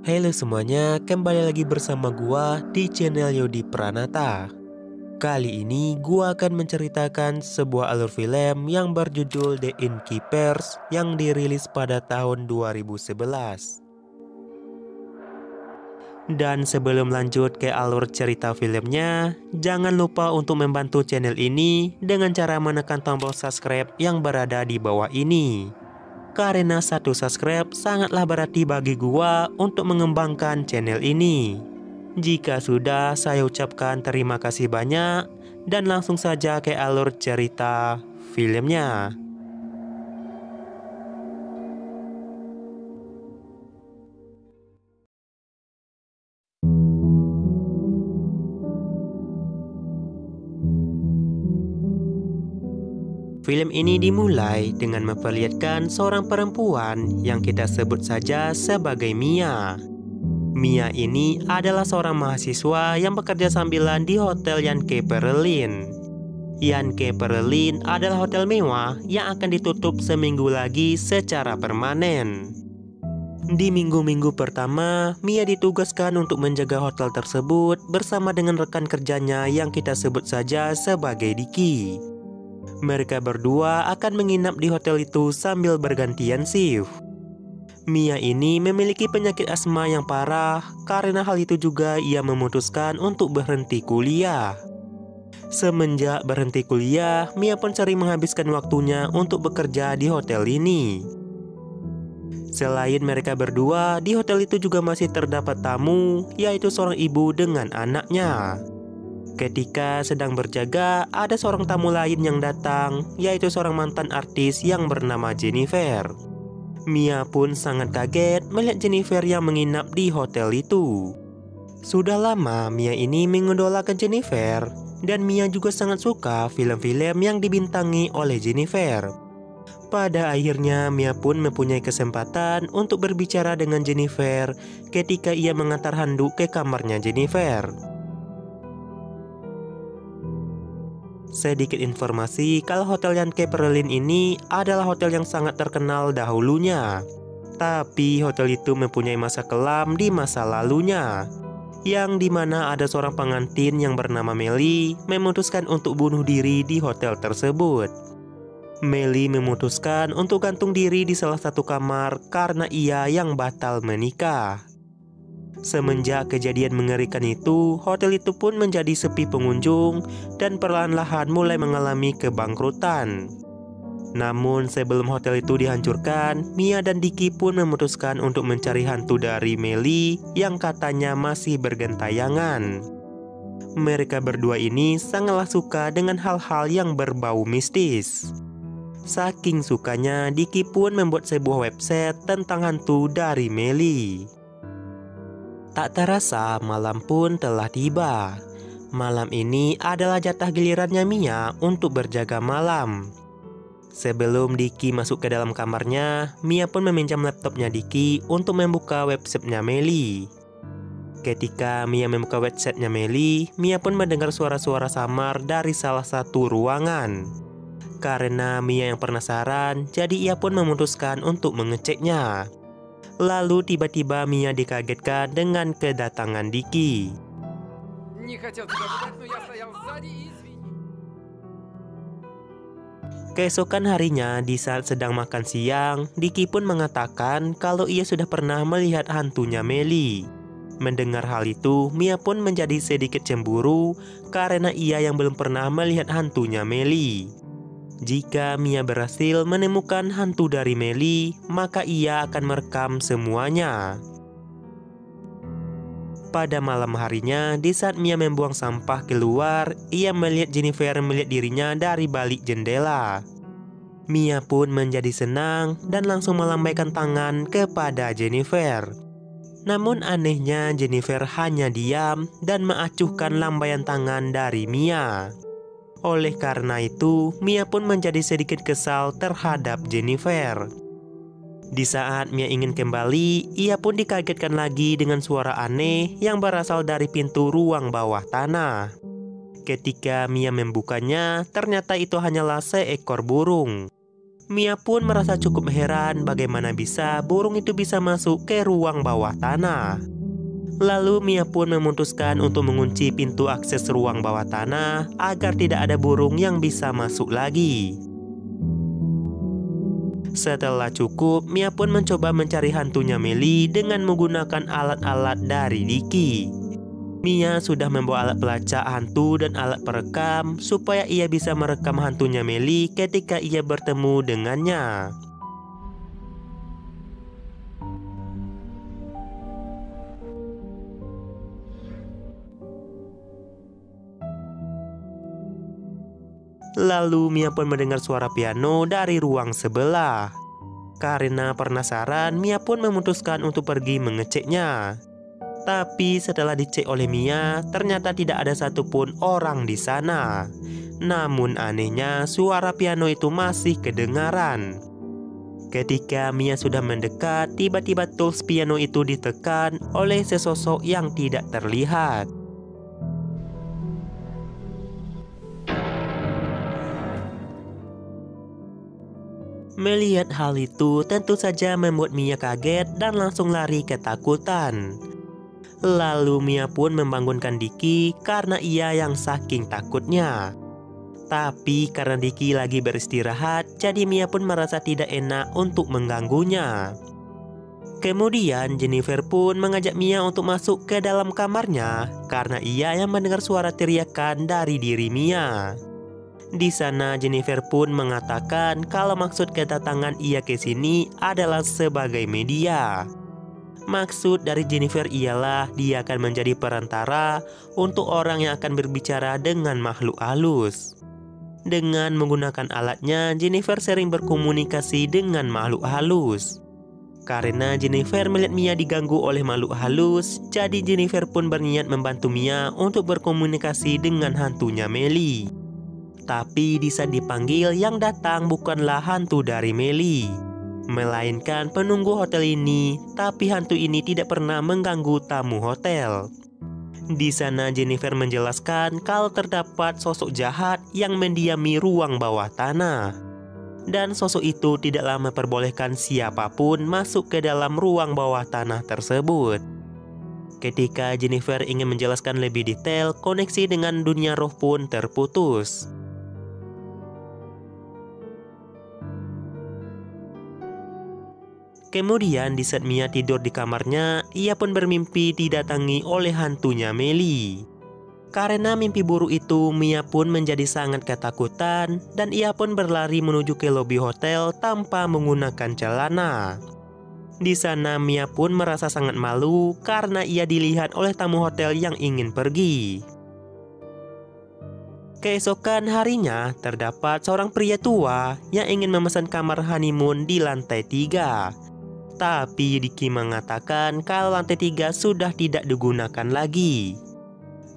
Halo semuanya, kembali lagi bersama gua di channel Yodi Pranata. Kali ini gua akan menceritakan sebuah alur film yang berjudul The Innkeepers yang dirilis pada tahun 2011. Dan sebelum lanjut ke alur cerita filmnya, jangan lupa untuk membantu channel ini dengan cara menekan tombol subscribe yang berada di bawah ini. Karena satu subscribe sangatlah berarti bagi gua untuk mengembangkan channel ini. Jika sudah, saya ucapkan terima kasih banyak dan langsung saja ke alur cerita filmnya. Film ini dimulai dengan memperlihatkan seorang perempuan yang kita sebut saja sebagai Mia. Mia ini adalah seorang mahasiswa yang bekerja sambilan di Hotel Yanke Perelin. Yanke Perelin adalah hotel mewah yang akan ditutup seminggu lagi secara permanen. Di minggu-minggu pertama, Mia ditugaskan untuk menjaga hotel tersebut bersama dengan rekan kerjanya yang kita sebut saja sebagai Diki. Mereka berdua akan menginap di hotel itu sambil bergantian shift. Mia ini memiliki penyakit asma yang parah, karena hal itu juga ia memutuskan untuk berhenti kuliah. Semenjak berhenti kuliah, Mia pun sering menghabiskan waktunya untuk bekerja di hotel ini. Selain mereka berdua, di hotel itu juga masih terdapat tamu, yaitu seorang ibu dengan anaknya. Ketika sedang berjaga, ada seorang tamu lain yang datang, yaitu seorang mantan artis yang bernama Jennifer. Mia pun sangat kaget melihat Jennifer yang menginap di hotel itu. Sudah lama Mia ini mengidolakan Jennifer, dan Mia juga sangat suka film-film yang dibintangi oleh Jennifer. Pada akhirnya Mia pun mempunyai kesempatan untuk berbicara dengan Jennifer ketika ia mengantar handuk ke kamarnya Jennifer. Sedikit informasi kalau Hotel Yanke Perelin ini adalah hotel yang sangat terkenal dahulunya. Tapi hotel itu mempunyai masa kelam di masa lalunya, yang dimana ada seorang pengantin yang bernama Melly memutuskan untuk bunuh diri di hotel tersebut. Melly memutuskan untuk gantung diri di salah satu kamar karena ia yang batal menikah. Semenjak kejadian mengerikan itu, hotel itu pun menjadi sepi pengunjung dan perlahan-lahan mulai mengalami kebangkrutan. Namun sebelum hotel itu dihancurkan, Mia dan Diki pun memutuskan untuk mencari hantu dari Melly yang katanya masih bergentayangan. Mereka berdua ini sangatlah suka dengan hal-hal yang berbau mistis. Saking sukanya, Diki pun membuat sebuah website tentang hantu dari Melly. Tak terasa malam pun telah tiba. Malam ini adalah jatah gilirannya Mia untuk berjaga malam. Sebelum Diki masuk ke dalam kamarnya, Mia pun meminjam laptopnya Diki untuk membuka websitenya Melly. Ketika Mia membuka websitenya Melly, Mia pun mendengar suara-suara samar dari salah satu ruangan. Karena Mia yang penasaran, jadi ia pun memutuskan untuk mengeceknya. Lalu tiba-tiba Mia dikagetkan dengan kedatangan Diki. Keesokan harinya, di saat sedang makan siang, Diki pun mengatakan kalau ia sudah pernah melihat hantunya Melly. Mendengar hal itu, Mia pun menjadi sedikit cemburu karena ia yang belum pernah melihat hantunya Melly. Jika Mia berhasil menemukan hantu dari Melly, maka ia akan merekam semuanya. Pada malam harinya, di saat Mia membuang sampah keluar, ia melihat Jennifer melihat dirinya dari balik jendela. Mia pun menjadi senang dan langsung melambaikan tangan kepada Jennifer. Namun anehnya Jennifer hanya diam dan mengacuhkan lambaian tangan dari Mia. Oleh karena itu, Mia pun menjadi sedikit kesal terhadap Jennifer. Di saat Mia ingin kembali, ia pun dikagetkan lagi dengan suara aneh yang berasal dari pintu ruang bawah tanah. Ketika Mia membukanya, ternyata itu hanyalah seekor burung. Mia pun merasa cukup heran bagaimana bisa burung itu bisa masuk ke ruang bawah tanah. Lalu Mia pun memutuskan untuk mengunci pintu akses ruang bawah tanah agar tidak ada burung yang bisa masuk lagi. Setelah cukup, Mia pun mencoba mencari hantunya Meli dengan menggunakan alat-alat dari Diki. Mia sudah membawa alat pelacak hantu dan alat perekam supaya ia bisa merekam hantunya Meli ketika ia bertemu dengannya. Lalu Mia pun mendengar suara piano dari ruang sebelah. Karena penasaran, Mia pun memutuskan untuk pergi mengeceknya. Tapi setelah dicek oleh Mia, ternyata tidak ada satupun orang di sana. Namun anehnya, suara piano itu masih kedengaran. Ketika Mia sudah mendekat, tiba-tiba tools piano itu ditekan oleh sesosok yang tidak terlihat. Melihat hal itu tentu saja membuat Mia kaget dan langsung lari ketakutan. Lalu Mia pun membangunkan Diki karena ia yang saking takutnya. Tapi karena Diki lagi beristirahat, jadi Mia pun merasa tidak enak untuk mengganggunya. Kemudian Jennifer pun mengajak Mia untuk masuk ke dalam kamarnya karena ia yang mendengar suara teriakan dari diri Mia. Di sana Jennifer pun mengatakan kalau maksud kedatangan ia ke sini adalah sebagai media. Maksud dari Jennifer ialah dia akan menjadi perantara untuk orang yang akan berbicara dengan makhluk halus. Dengan menggunakan alatnya, Jennifer sering berkomunikasi dengan makhluk halus. Karena Jennifer melihat Mia diganggu oleh makhluk halus, jadi Jennifer pun berniat membantu Mia untuk berkomunikasi dengan hantunya Meli. Tapi di saat dipanggil, yang datang bukanlah hantu dari Meli, melainkan penunggu hotel ini. Tapi hantu ini tidak pernah mengganggu tamu hotel. Di sana Jennifer menjelaskan kalau terdapat sosok jahat yang mendiami ruang bawah tanah. Dan sosok itu tidaklah memperbolehkan siapapun masuk ke dalam ruang bawah tanah tersebut. Ketika Jennifer ingin menjelaskan lebih detail, koneksi dengan dunia roh pun terputus. Kemudian di saat Mia tidur di kamarnya, ia pun bermimpi didatangi oleh hantunya Meli. Karena mimpi buruk itu, Mia pun menjadi sangat ketakutan dan ia pun berlari menuju ke lobi hotel tanpa menggunakan celana. Di sana Mia pun merasa sangat malu karena ia dilihat oleh tamu hotel yang ingin pergi. Keesokan harinya, terdapat seorang pria tua yang ingin memesan kamar honeymoon di lantai 3. Tapi Diki mengatakan kalau lantai 3 sudah tidak digunakan lagi.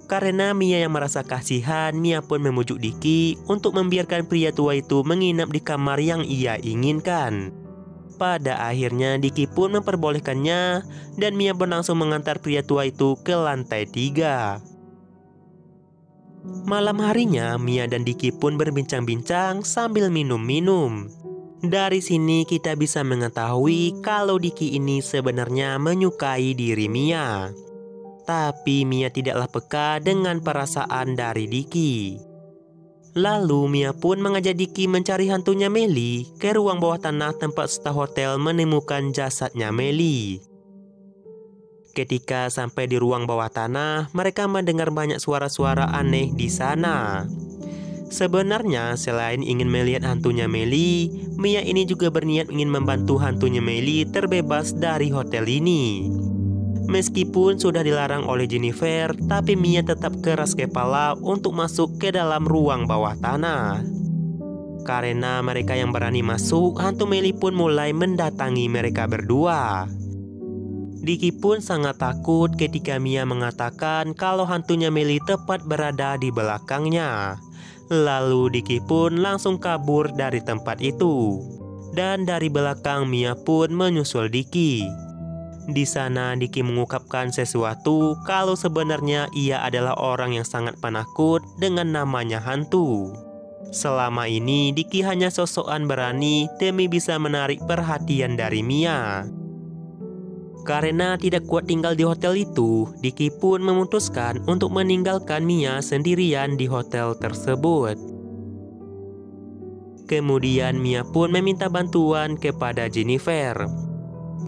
Karena Mia yang merasa kasihan, Mia pun memujuk Diki untuk membiarkan pria tua itu menginap di kamar yang ia inginkan. Pada akhirnya Diki pun memperbolehkannya dan Mia pun langsung mengantar pria tua itu ke lantai 3. Malam harinya, Mia dan Diki pun berbincang-bincang sambil minum-minum. Dari sini kita bisa mengetahui kalau Diki ini sebenarnya menyukai diri Mia. Tapi Mia tidaklah peka dengan perasaan dari Diki. Lalu Mia pun mengajak Diki mencari hantunya Meli ke ruang bawah tanah tempat staf hotel menemukan jasadnya Meli. Ketika sampai di ruang bawah tanah, mereka mendengar banyak suara-suara aneh di sana. Sebenarnya selain ingin melihat hantunya Meli, Mia ini juga berniat ingin membantu hantunya Meli terbebas dari hotel ini. Meskipun sudah dilarang oleh Jennifer, tapi Mia tetap keras kepala untuk masuk ke dalam ruang bawah tanah. Karena mereka yang berani masuk, hantu Meli pun mulai mendatangi mereka berdua. Diki pun sangat takut ketika Mia mengatakan kalau hantunya Meli tepat berada di belakangnya. Lalu Diki pun langsung kabur dari tempat itu. Dan dari belakang Mia pun menyusul Diki. Di sana Diki mengungkapkan sesuatu kalau sebenarnya ia adalah orang yang sangat penakut dengan namanya hantu. Selama ini Dicky hanya sosokan berani demi bisa menarik perhatian dari Mia. Karena tidak kuat tinggal di hotel itu, Dicky pun memutuskan untuk meninggalkan Mia sendirian di hotel tersebut. Kemudian Mia pun meminta bantuan kepada Jennifer.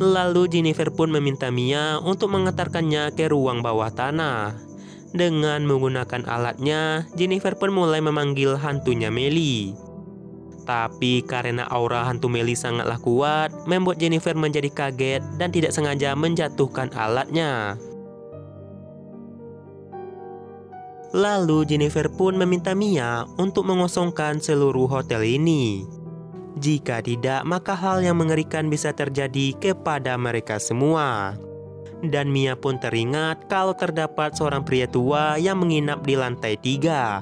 Lalu Jennifer pun meminta Mia untuk mengantarkannya ke ruang bawah tanah. Dengan menggunakan alatnya, Jennifer pun mulai memanggil hantunya Melly. Tapi karena aura hantu Melly sangatlah kuat, membuat Jennifer menjadi kaget dan tidak sengaja menjatuhkan alatnya. Lalu Jennifer pun meminta Mia untuk mengosongkan seluruh hotel ini. Jika tidak, maka hal yang mengerikan bisa terjadi kepada mereka semua. Dan Mia pun teringat kalau terdapat seorang pria tua yang menginap di lantai 3.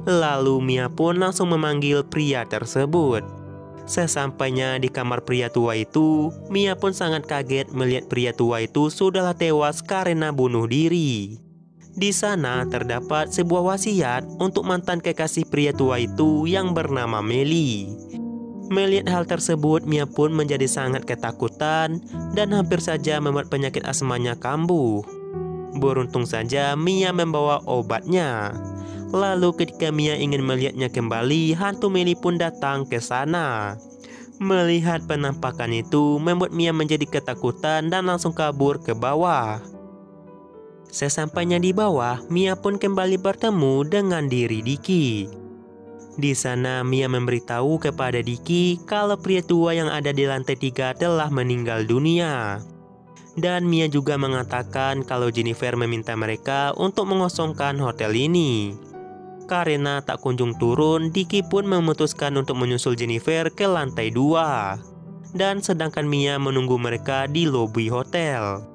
Lalu Mia pun langsung memanggil pria tersebut. Sesampainya di kamar pria tua itu, Mia pun sangat kaget melihat pria tua itu sudahlah tewas karena bunuh diri. Di sana terdapat sebuah wasiat untuk mantan kekasih pria tua itu yang bernama Melly. Melihat hal tersebut, Mia pun menjadi sangat ketakutan dan hampir saja membuat penyakit asmanya kambuh. Beruntung saja Mia membawa obatnya. Lalu ketika Mia ingin melihatnya kembali, hantu Melly pun datang ke sana. Melihat penampakan itu membuat Mia menjadi ketakutan dan langsung kabur ke bawah. Sesampainya di bawah, Mia pun kembali bertemu dengan diri Dicky. Di sana Mia memberitahu kepada Dicky kalau pria tua yang ada di lantai 3 telah meninggal dunia. Dan Mia juga mengatakan kalau Jennifer meminta mereka untuk mengosongkan hotel ini. Karena tak kunjung turun, Dicky pun memutuskan untuk menyusul Jennifer ke lantai 2. Dan sedangkan Mia menunggu mereka di lobi hotel.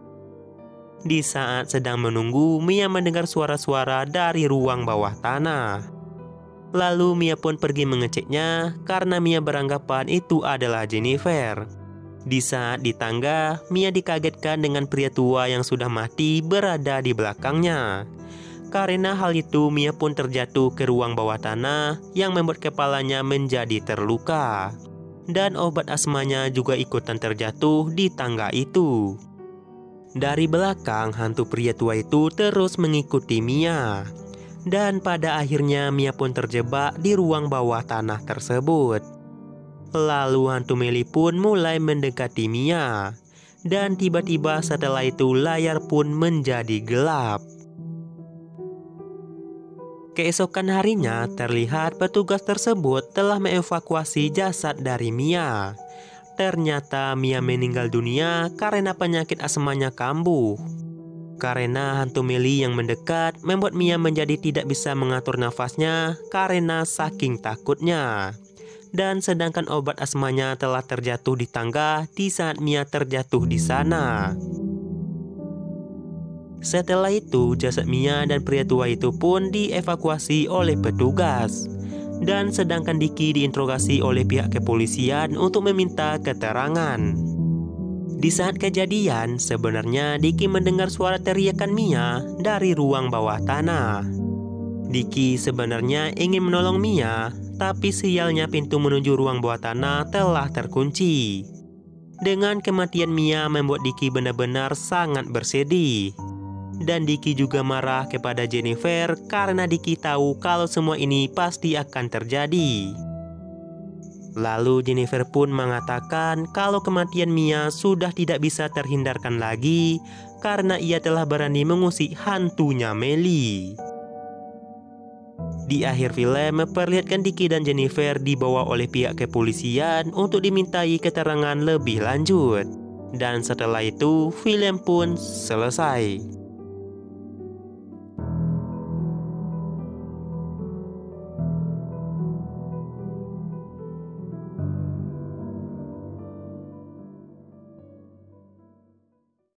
Di saat sedang menunggu, Mia mendengar suara-suara dari ruang bawah tanah. Lalu Mia pun pergi mengeceknya karena Mia beranggapan itu adalah Jennifer. Di saat di tangga, Mia dikagetkan dengan pria tua yang sudah mati berada di belakangnya. Karena hal itu, Mia pun terjatuh ke ruang bawah tanah yang membuat kepalanya menjadi terluka. Dan obat asmanya juga ikutan terjatuh di tangga itu. Dari belakang, hantu pria tua itu terus mengikuti Mia. Dan pada akhirnya Mia pun terjebak di ruang bawah tanah tersebut. Lalu hantu Melly pun mulai mendekati Mia. Dan tiba-tiba setelah itu layar pun menjadi gelap. Keesokan harinya terlihat petugas tersebut telah mengevakuasi jasad dari Mia. Ternyata Mia meninggal dunia karena penyakit asmanya kambuh. Karena hantu Melly yang mendekat membuat Mia menjadi tidak bisa mengatur nafasnya karena saking takutnya. Dan sedangkan obat asmanya telah terjatuh di tangga di saat Mia terjatuh di sana. Setelah itu jasad Mia dan pria tua itu pun dievakuasi oleh petugas. Dan sedangkan Dicky diinterogasi oleh pihak kepolisian untuk meminta keterangan. Di saat kejadian, sebenarnya Dicky mendengar suara teriakan Mia dari ruang bawah tanah. Dicky sebenarnya ingin menolong Mia, tapi sialnya pintu menuju ruang bawah tanah telah terkunci. Dengan kematian Mia membuat Dicky benar-benar sangat bersedih. Dan Dicky juga marah kepada Jennifer karena Dicky tahu kalau semua ini pasti akan terjadi. Lalu Jennifer pun mengatakan kalau kematian Mia sudah tidak bisa terhindarkan lagi karena ia telah berani mengusik hantunya Melly. Di akhir film memperlihatkan Dicky dan Jennifer dibawa oleh pihak kepolisian untuk dimintai keterangan lebih lanjut. Dan setelah itu film pun selesai.